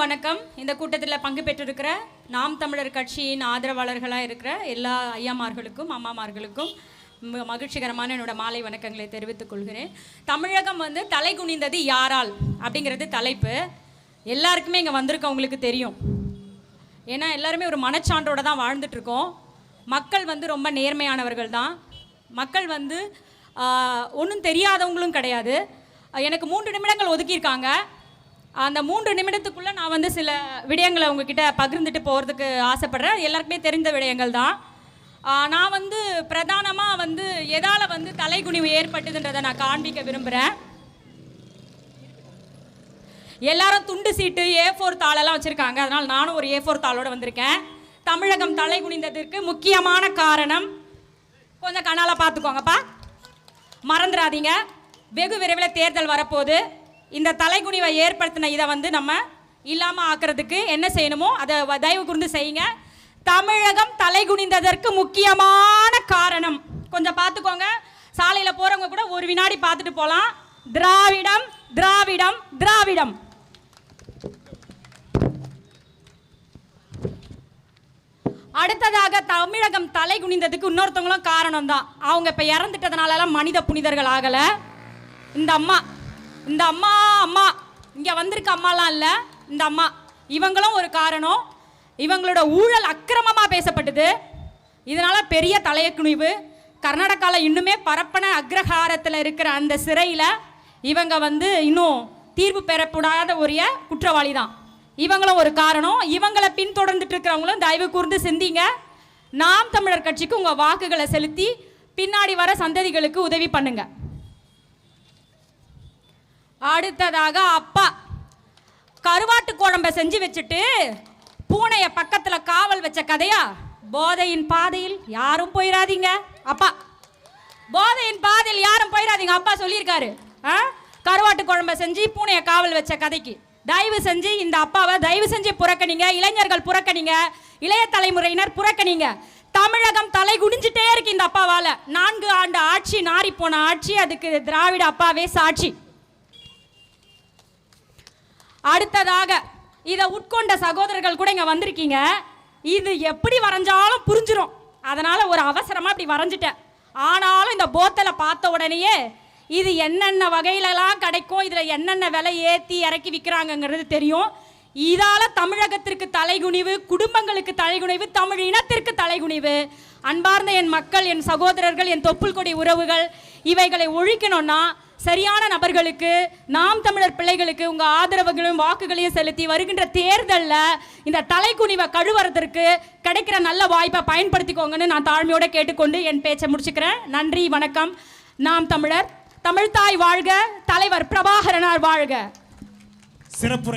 வணக்கம். இந்த கூட்டத்தில் பங்கு பெற்றிருக்கிற நாம் தமிழர் கட்சியின் ஆதரவாளர்களாக இருக்கிற எல்லா ஐயாமார்களுக்கும் அம்மாமார்களுக்கும் மகிழ்ச்சிகரமான என்னோட மாலை வணக்கங்களை தெரிவித்துக் கொள்கிறேன். தமிழகம் தலை குனிந்தது யாரால் அப்படிங்கிறது தலைப்பு. எல்லாருக்குமே இங்கே வந்திருக்கவங்களுக்கு தெரியும். ஏன்னா எல்லாருமே ஒரு மனச்சான்றோடு தான் வாழ்ந்துட்டுருக்கோம். மக்கள் ரொம்ப நேர்மையானவர்கள் தான். மக்கள் ஒன்றும் தெரியாதவங்களும் கிடையாது. எனக்கு 3 நிமிடங்கள் ஒதுக்கியிருக்காங்க. அந்த 3 நிமிடத்துக்குள்ளே நான் சில விடயங்களை உங்ககிட்ட பகிர்ந்துட்டு போகிறதுக்கு ஆசைப்பட்றேன். எல்லாருக்குமே தெரிந்த விடயங்கள் தான். நான் பிரதானமாக எதால் தலைகுனிவு ஏற்பட்டுதுன்றதை நான் காண்பிக்க விரும்புகிறேன். எல்லாரும் துண்டு சீட்டு A4 தாளெல்லாம் வச்சுருக்காங்க. அதனால் நானும் ஒரு A4 தாளோடு வந்திருக்கேன். தமிழகம் தலை குனிந்ததற்கு முக்கியமான காரணம் கொஞ்சம் கண்ணால் பார்த்துக்கோங்கப்பா, மறந்துடாதீங்க. வெகு விரைவில் தேர்தல் வரப்போகுது. இந்த தலைகுனிவை ஏற்படுத்தின இதை நம்ம இல்லாமல் ஆக்கிறதுக்கு என்ன செய்யணுமோ அதை தயவு கூர்ந்து செய்யுங்க. தமிழகம் தலைகுனிந்ததற்கு முக்கியமான காரணம் கொஞ்சம் பார்த்துக்கோங்க. சாலையில் போகிறவங்க கூட ஒரு வினாடி பார்த்துட்டு போகலாம். திராவிடம் திராவிடம் திராவிடம். அடுத்ததாக தமிழகம் தலை குனிந்ததுக்கு இன்னொருத்தவங்களும் காரணம் தான். அவங்க இப்போ இறந்துட்டதுனாலலாம் மனித புனிதர்கள் ஆகலை. இந்த அம்மா இங்கே வந்திருக்க அம்மாலாம் இல்லை, இந்த அம்மா இவங்களும் ஒரு காரணம். இவங்களோட ஊழல் அக்கிரமமாக பேசப்பட்டது. இதனால் பெரிய தலையக்குனிவு. கர்நாடகாவில் இன்னுமே பரப்பன அக்ரஹாரத்தில் இருக்கிற அந்த சிறையில் இவங்க இன்னும் தீர்ப்பு பெறப்படாத ஒரு குற்றவாளி தான். இவங்களும் ஒரு காரணம். இவங்களை பின்தொடர்ந்துட்டு இருக்கிறவங்களும் தயவு கூர்ந்து சிந்திங்க. நாம் தமிழர் கட்சிக்கு உங்கள் வாக்குகளை செலுத்தி பின்னாடி வர சந்ததிகளுக்கு உதவி பண்ணுங்க. அடுத்ததாக அப்பா கருவாட்டு குழம்பை செஞ்சு வச்சுட்டு பூனையை பக்கத்தில் காவல் வச்ச கதையா. போதையின் பாதையில் யாரும் போயிடாதீங்க அப்பா, போதையின் பாதையில் யாரும் போயிடாதீங்க அப்பா சொல்லியிருக்காரு. கருவாட்டு குழம்பை செஞ்சு பூனையை காவல் வச்ச கதைக்கு தயவு செஞ்சு இந்த அப்பாவை தயவு செஞ்சு புறக்கணிங்க. இளைஞர்கள் புறக்கணிங்க, இளைய தலைமுறையினர் புறக்கணிங்க. தமிழகம் தலை குனிஞ்சிட்டே இருக்கு இந்த அப்பாவால். 4 ஆண்டு ஆட்சி, நாரி போன ஆட்சி. அதுக்கு திராவிட அப்பாவே சாட்சி. அடுத்ததாக இதை உட்கொண்ட சகோதரர்கள் கூட இங்கே வந்திருக்கீங்க. இது எப்படி வரைஞ்சாலும் புரிஞ்சிடும். அதனால் ஒரு அவசரமாக இப்படி வரைஞ்சிட்டேன். ஆனாலும் இந்த போத்தலை பார்த்த உடனேயே இது என்னென்ன வகையிலலாம் கிடைக்கும், இதில் என்னென்ன விலை ஏற்றி இறக்கி விற்கிறாங்கங்கிறது தெரியும். இதால் தமிழகத்திற்கு தலைகுனிவு, குடும்பங்களுக்கு தலைகுனிவு, தமிழ் இனத்திற்கு தலைகுனிவு. அன்பார்ந்த என் மக்கள், என் சகோதரர்கள், என் தொப்புள் கொடி உறவுகள், இவைகளை ஒழிக்கணும்னா சரியான நபர்களுக்கு, நாம் தமிழர் பிள்ளைகளுக்கு உங்கள் ஆதரவுகளையும் வாக்குகளையும் செலுத்தி வருகின்ற தேர்தலில் இந்த தலைகுனிவை கழுவுறதற்கு கிடைக்கிற நல்ல வாய்ப்பை பயன்படுத்திக்கோங்கன்னு நான் தாழ்மையோடு கேட்டுக்கொண்டு என் பேச்சை முடிச்சுக்கிறேன். நன்றி, வணக்கம். நாம் தமிழர், தமிழ்தாய் வாழ்க, தலைவர் பிரபாகரனார் வாழ்க. சிறப்புரை.